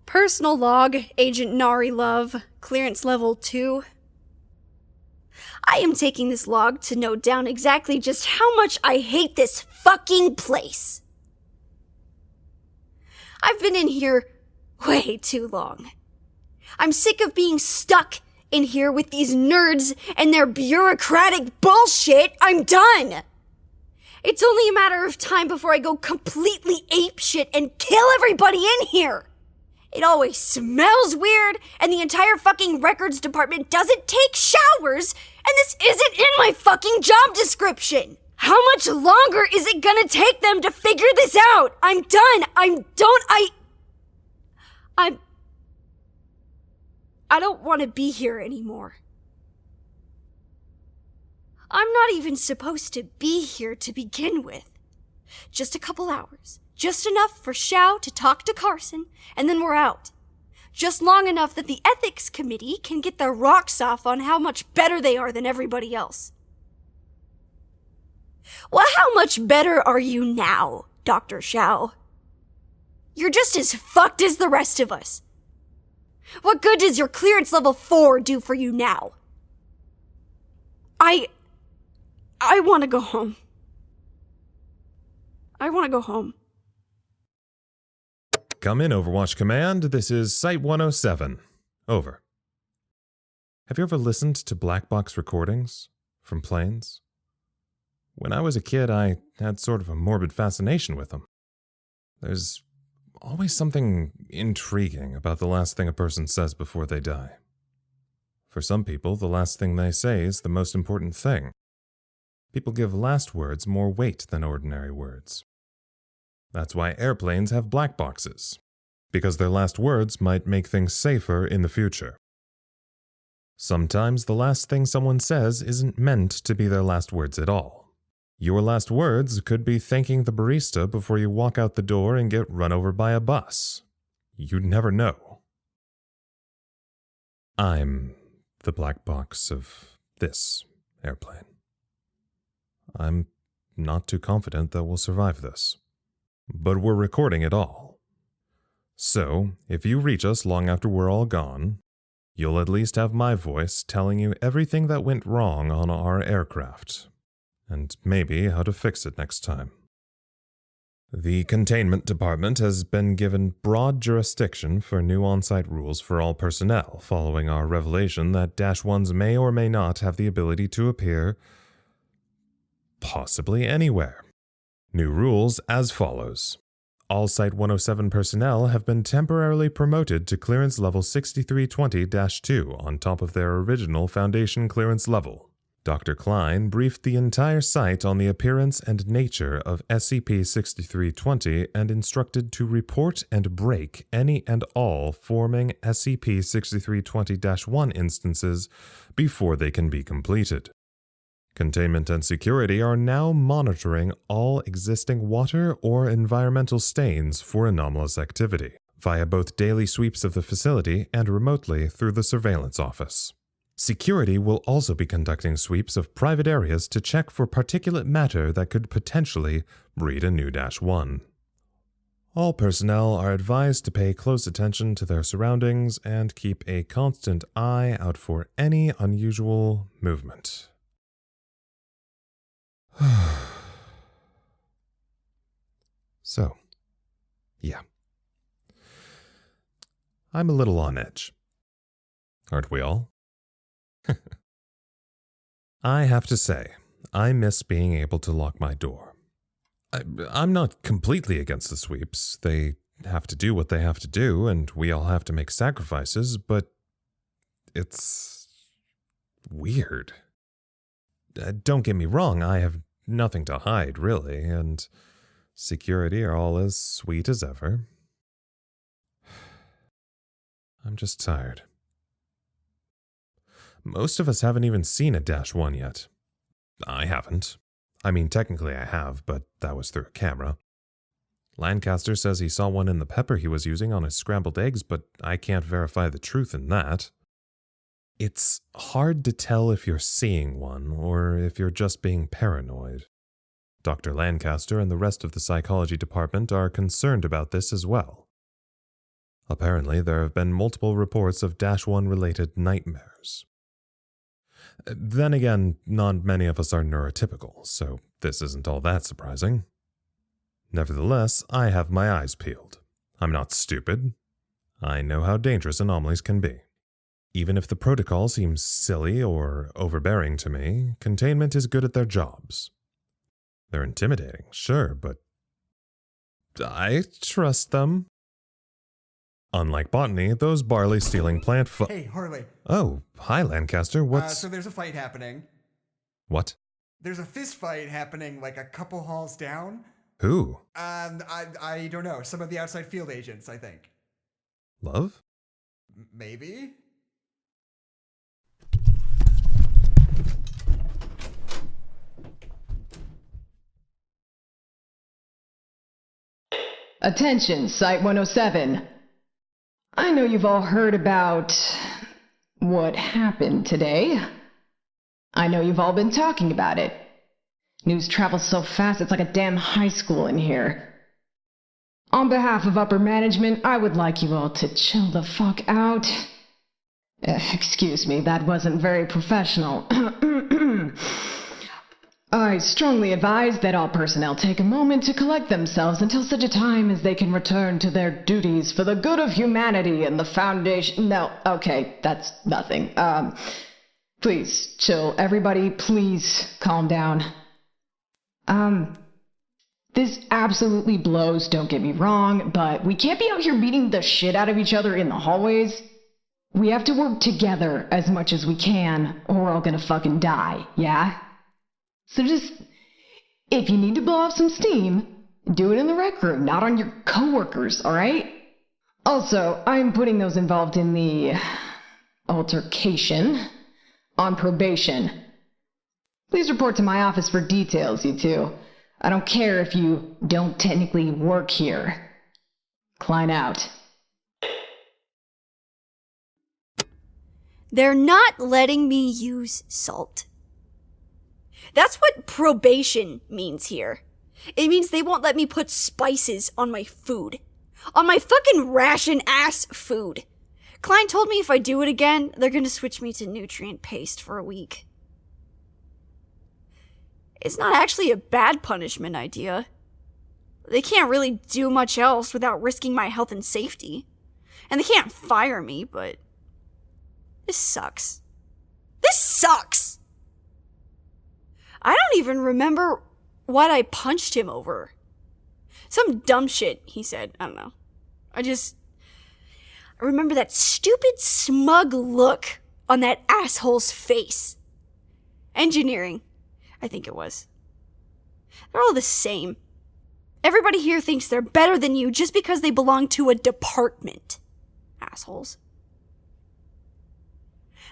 Personal log, Agent Nari Love, clearance level 2. I am taking this log to note down exactly just how much I hate this fucking place. I've been in here way too long. I'm sick of being stuck in here with these nerds and their bureaucratic bullshit. I'm done. It's only a matter of time before I go completely apeshit and kill everybody in here. It always smells weird, and the entire fucking records department doesn't take showers, and this isn't in my fucking job description. How much longer is it gonna take them to figure this out? I'm done. I don't want to be here anymore. I'm not even supposed to be here to begin with. Just a couple hours. Just enough for Xiao to talk to Carson, and then we're out. Just long enough that the ethics committee can get their rocks off on how much better they are than everybody else. Well, how much better are you now, Dr. Xiao? You're just as fucked as the rest of us. What good does your clearance level 4 do for you now? I want to go home. I want to go home. Come in, Overwatch Command. This is Site 107. Over. Have you ever listened to black box recordings from planes? When I was a kid, I had sort of a morbid fascination with them. There's always something intriguing about the last thing a person says before they die. For some people, the last thing they say is the most important thing. People give last words more weight than ordinary words. That's why airplanes have black boxes, because their last words might make things safer in the future. Sometimes the last thing someone says isn't meant to be their last words at all. Your last words could be thanking the barista before you walk out the door and get run over by a bus. You'd never know. I'm the black box of this airplane. I'm not too confident that we'll survive this. But we're recording it all. So, if you reach us long after we're all gone, you'll at least have my voice telling you everything that went wrong on our aircraft, and maybe how to fix it next time. The containment department has been given broad jurisdiction for new on-site rules for all personnel following our revelation that -1s may or may not have the ability to appear possibly anywhere. New rules as follows. All Site 107 personnel have been temporarily promoted to clearance level 6320-2 on top of their original Foundation clearance level. Dr. Klein briefed the entire site on the appearance and nature of SCP-6320 and instructed to report and break any and all forming SCP-6320-1 instances before they can be completed. Containment and security are now monitoring all existing water or environmental stains for anomalous activity, via both daily sweeps of the facility and remotely through the surveillance office. Security will also be conducting sweeps of private areas to check for particulate matter that could potentially breed a new -1. All personnel are advised to pay close attention to their surroundings and keep a constant eye out for any unusual movement. So, yeah. I'm a little on edge. Aren't we all? I have to say, I miss being able to lock my door. I'm not completely against the sweeps. They have to do what they have to do, and we all have to make sacrifices, but it's weird. Don't get me wrong, I have nothing to hide, really, and security are all as sweet as ever. I'm just tired. Most of us haven't even seen a -1 yet. I haven't. I mean, technically I have, but that was through a camera. Lancaster says he saw one in the pepper he was using on his scrambled eggs, but I can't verify the truth in that. It's hard to tell if you're seeing one or if you're just being paranoid. Dr. Lancaster and the rest of the psychology department are concerned about this as well. Apparently, there have been multiple reports of -1-related nightmares. Then again, not many of us are neurotypical, so this isn't all that surprising. Nevertheless, I have my eyes peeled. I'm not stupid. I know how dangerous anomalies can be. Even if the protocol seems silly or overbearing to me, containment is good at their jobs. They're intimidating, sure, but I trust them. Unlike botany, those barley-stealing plant Hey, Harley. Oh, hi, Lancaster. What's... So there's a fight happening. What? There's a fist fight happening like a couple halls down. Who? I don't know. Some of the outside field agents, I think. Love? Maybe? Attention, Site 107. I know you've all heard about what happened today. I know you've all been talking about it. News travels so fast it's like a damn high school in here. On behalf of upper management, I would like you all to chill the fuck out. Excuse me, that wasn't very professional. I strongly advise that all personnel take a moment to collect themselves until such a time as they can return to their duties for the good of humanity and the Foundation. No, okay, that's nothing. Please, chill. Everybody, please calm down. This absolutely blows, don't get me wrong, but we can't be out here beating the shit out of each other in the hallways. We have to work together as much as we can, or we're all gonna fucking die, yeah? So just, if you need to blow off some steam, do it in the rec room, not on your coworkers, alright? Also, I'm putting those involved in the altercation on probation. Please report to my office for details, you two. I don't care if you don't technically work here. Klein out. They're not letting me use salt. That's what probation means here. It means they won't let me put spices on my food. On my fucking ration-ass food. Klein told me if I do it again, they're gonna switch me to nutrient paste for a week. It's not actually a bad punishment idea. They can't really do much else without risking my health and safety. And they can't fire me, but... this sucks. This sucks! I don't even remember what I punched him over. Some dumb shit, he said. I don't know. I remember that stupid, smug look on that asshole's face. Engineering, I think it was. They're all the same. Everybody here thinks they're better than you just because they belong to a department. Assholes.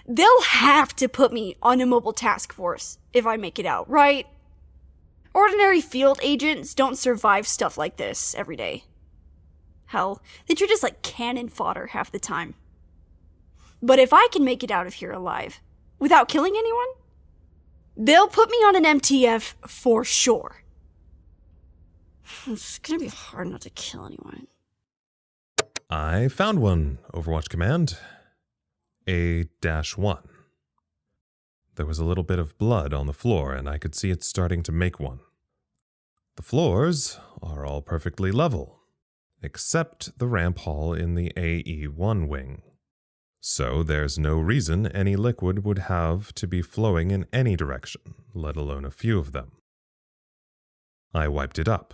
They'll have to put me on a mobile task force if I make it out, right? Ordinary field agents don't survive stuff like this every day. Hell, they treat us like cannon fodder half the time. But if I can make it out of here alive, without killing anyone, they'll put me on an MTF for sure. It's gonna be hard not to kill anyone. I found one, Overwatch Command. A-1. There was a little bit of blood on the floor, and I could see it starting to make one. The floors are all perfectly level, except the ramp hall in the AE1 wing. So there's no reason any liquid would have to be flowing in any direction, let alone a few of them. I wiped it up.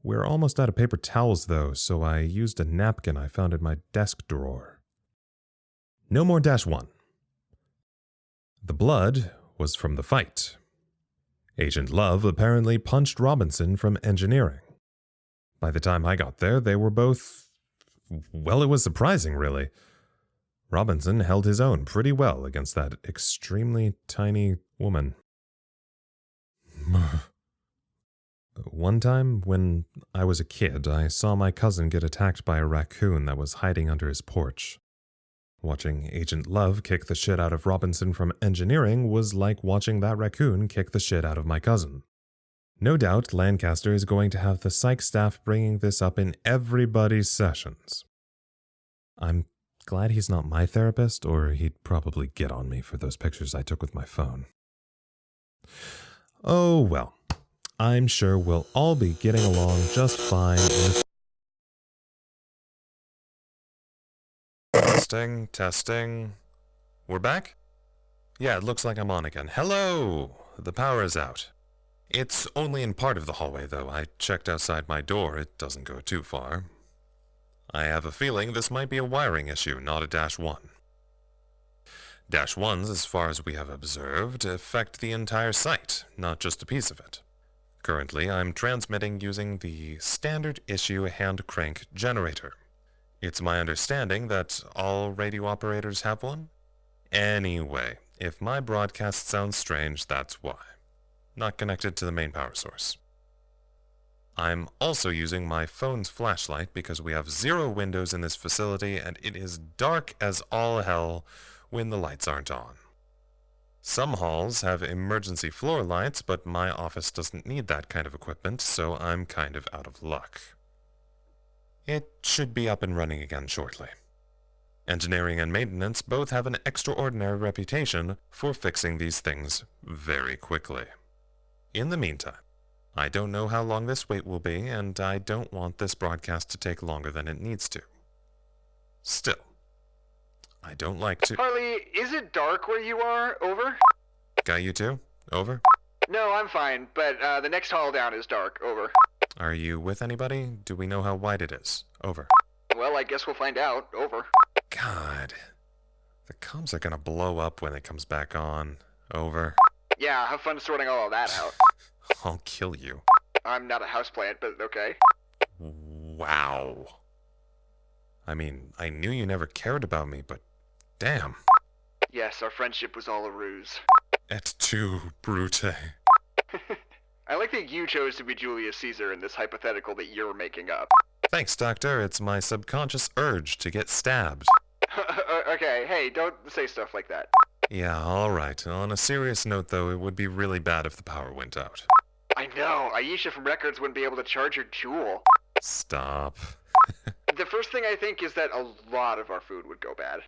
We're almost out of paper towels, though, so I used a napkin I found in my desk drawer. No more -1. The blood was from the fight. Agent Love apparently punched Robinson from engineering. By the time I got there, they were both... well, it was surprising, really. Robinson held his own pretty well against that extremely tiny woman. One time, when I was a kid, I saw my cousin get attacked by a raccoon that was hiding under his porch. Watching Agent Love kick the shit out of Robinson from engineering was like watching that raccoon kick the shit out of my cousin. No doubt Lancaster is going to have the psych staff bringing this up in everybody's sessions. I'm glad he's not my therapist, or he'd probably get on me for those pictures I took with my phone. Oh well, I'm sure we'll all be getting along just fine in the... Testing. We're back? Yeah, it looks like I'm on again. Hello! The power is out. It's only in part of the hallway, though. I checked outside my door. It doesn't go too far. I have a feeling this might be a wiring issue, not a -1. -1s, as far as we have observed, affect the entire site, not just a piece of it. Currently, I'm transmitting using the standard issue hand crank generator. It's my understanding that all radio operators have one. Anyway, if my broadcast sounds strange, that's why. Not connected to the main power source. I'm also using my phone's flashlight because we have 0 windows in this facility and it is dark as all hell when the lights aren't on. Some halls have emergency floor lights, but my office doesn't need that kind of equipment, so I'm kind of out of luck. It should be up and running again shortly. Engineering and maintenance both have an extraordinary reputation for fixing these things very quickly. In the meantime, I don't know how long this wait will be, and I don't want this broadcast to take longer than it needs to. Still, I don't like to... Harley, is it dark where you are? Over? Got you too? Over? No, I'm fine, but the next hall down is dark. Over. Are you with anybody? Do we know how wide it is? Over. Well, I guess we'll find out. Over. God. The comms are gonna blow up when it comes back on. Over. Yeah, have fun sorting all of that out. I'll kill you. I'm not a houseplant, but okay. Wow. I mean, I knew you never cared about me, but damn. Yes, our friendship was all a ruse. Et tu, Brute. I like that you chose to be Julius Caesar in this hypothetical that you're making up. Thanks, Doctor. It's my subconscious urge to get stabbed. Okay, hey, don't say stuff like that. Yeah, alright. On a serious note, though, it would be really bad if the power went out. I know, Aisha from Records wouldn't be able to charge her jewel. Stop. The first thing I think is that a lot of our food would go bad.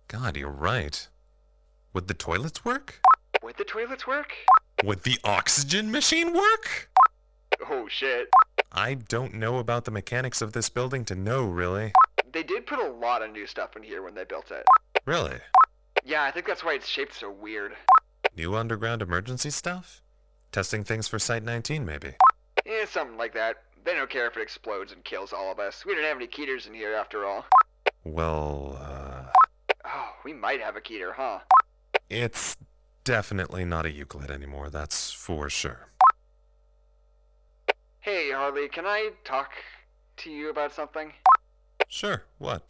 God, you're right. Would the toilets work? Would the toilets work? Would the oxygen machine work? Oh shit. I don't know about the mechanics of this building to know, really. They did put a lot of new stuff in here when they built it. Really? Yeah, I think that's why it's shaped so weird. New underground emergency stuff? Testing things for Site 19, maybe? Something like that. They don't care if it explodes and kills all of us. We don't have any Keeters in here after all. Well, Oh, we might have a Keeter, huh? it's definitely not a Euclid anymore, that's for sure. Hey, Harley, can I talk to you about something? Sure, what?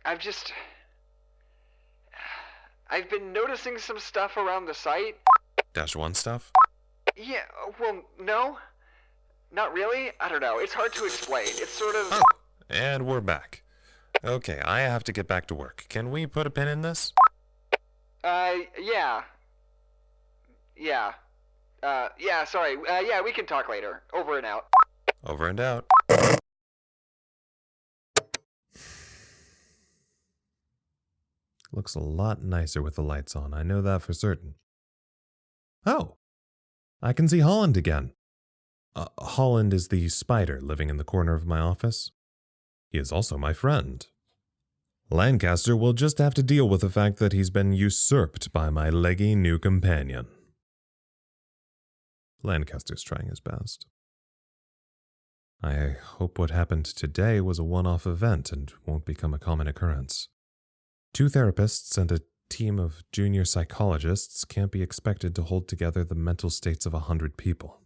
I've been noticing some stuff around the site. -1 stuff? Yeah, well, no. Not really. I don't know. It's hard to explain. It's sort of... Oh, and we're back. Okay, I have to get back to work. Can we put a pin in this? Yeah. Yeah. Yeah, sorry. Yeah, we can talk later. Over and out. Over and out. Looks a lot nicer with the lights on, I know that for certain. Oh! I can see Holland again. Holland is the spider living in the corner of my office. He is also my friend. Lancaster will just have to deal with the fact that he's been usurped by my leggy new companion. Lancaster's trying his best. I hope what happened today was a one-off event and won't become a common occurrence. 2 therapists and a team of junior psychologists can't be expected to hold together the mental states of 100 people.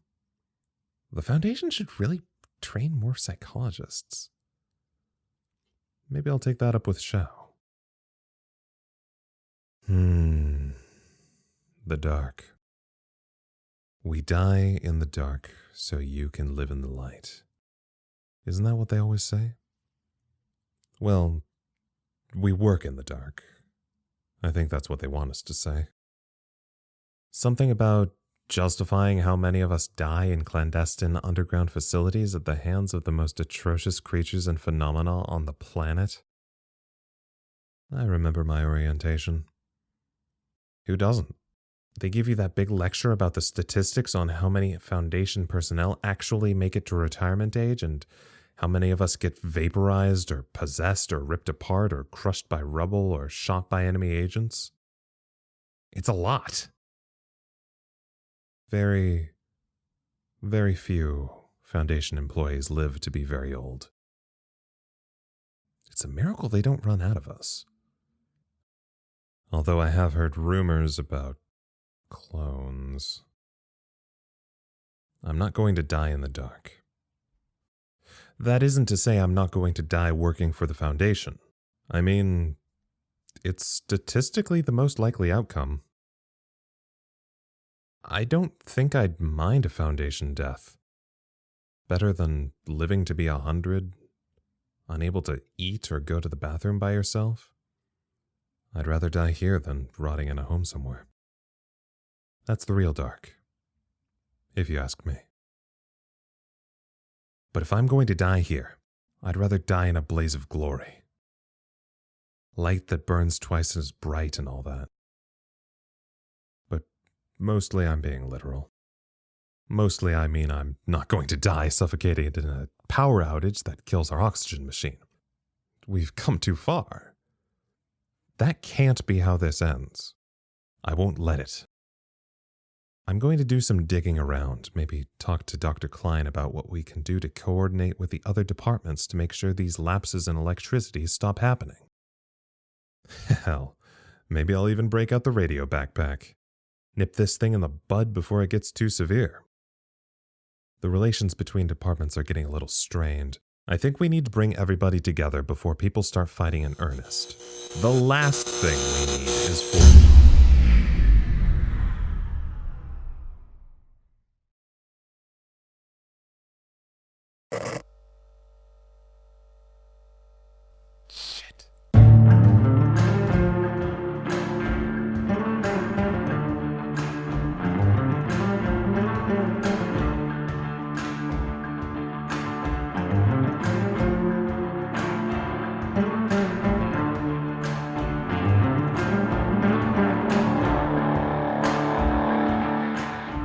The Foundation should really train more psychologists. Maybe I'll take that up with Shao. The dark. We die in the dark so you can live in the light. Isn't that what they always say? Well, we work in the dark. I think that's what they want us to say. Something about justifying how many of us die in clandestine underground facilities at the hands of the most atrocious creatures and phenomena on the planet. I remember my orientation. Who doesn't? They give you that big lecture about the statistics on how many Foundation personnel actually make it to retirement age and how many of us get vaporized or possessed or ripped apart or crushed by rubble or shot by enemy agents. It's a lot. Very, very few Foundation employees live to be very old. It's a miracle they don't run out of us. Although I have heard rumors about clones. I'm not going to die in the dark. That isn't to say I'm not going to die working for the Foundation. I mean, it's statistically the most likely outcome. I don't think I'd mind a Foundation death. Better than living to be 100, unable to eat or go to the bathroom by yourself. I'd rather die here than rotting in a home somewhere. That's the real dark, if you ask me. But if I'm going to die here, I'd rather die in a blaze of glory. Light that burns twice as bright and all that. But mostly I'm being literal. Mostly I mean I'm not going to die suffocated in a power outage that kills our oxygen machine. We've come too far. That can't be how this ends. I won't let it. I'm going to do some digging around, maybe talk to Dr. Klein about what we can do to coordinate with the other departments to make sure these lapses in electricity stop happening. Hell, maybe I'll even break out the radio backpack. Nip this thing in the bud before it gets too severe. The relations between departments are getting a little strained. I think we need to bring everybody together before people start fighting in earnest. The last thing we need is for...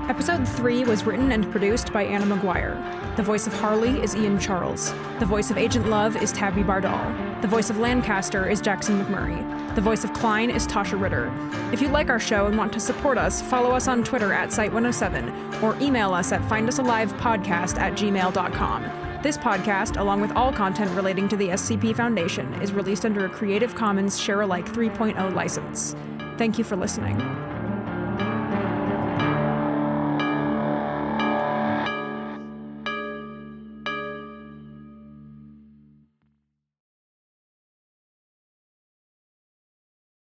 Episode 3 was written and produced by Anna Maguire. The voice of Harley is Ian Charles. The voice of Agent Love is Tabi Bardall. The voice of Lancaster is Jackson McMurray. The voice of Klein is Taschia Ritter. If you like our show and want to support us, follow us on Twitter at Site107 or email us at findusalivepodcast@gmail.com. This podcast, along with all content relating to the SCP Foundation, is released under a Creative Commons Share-alike 3.0 license. Thank you for listening.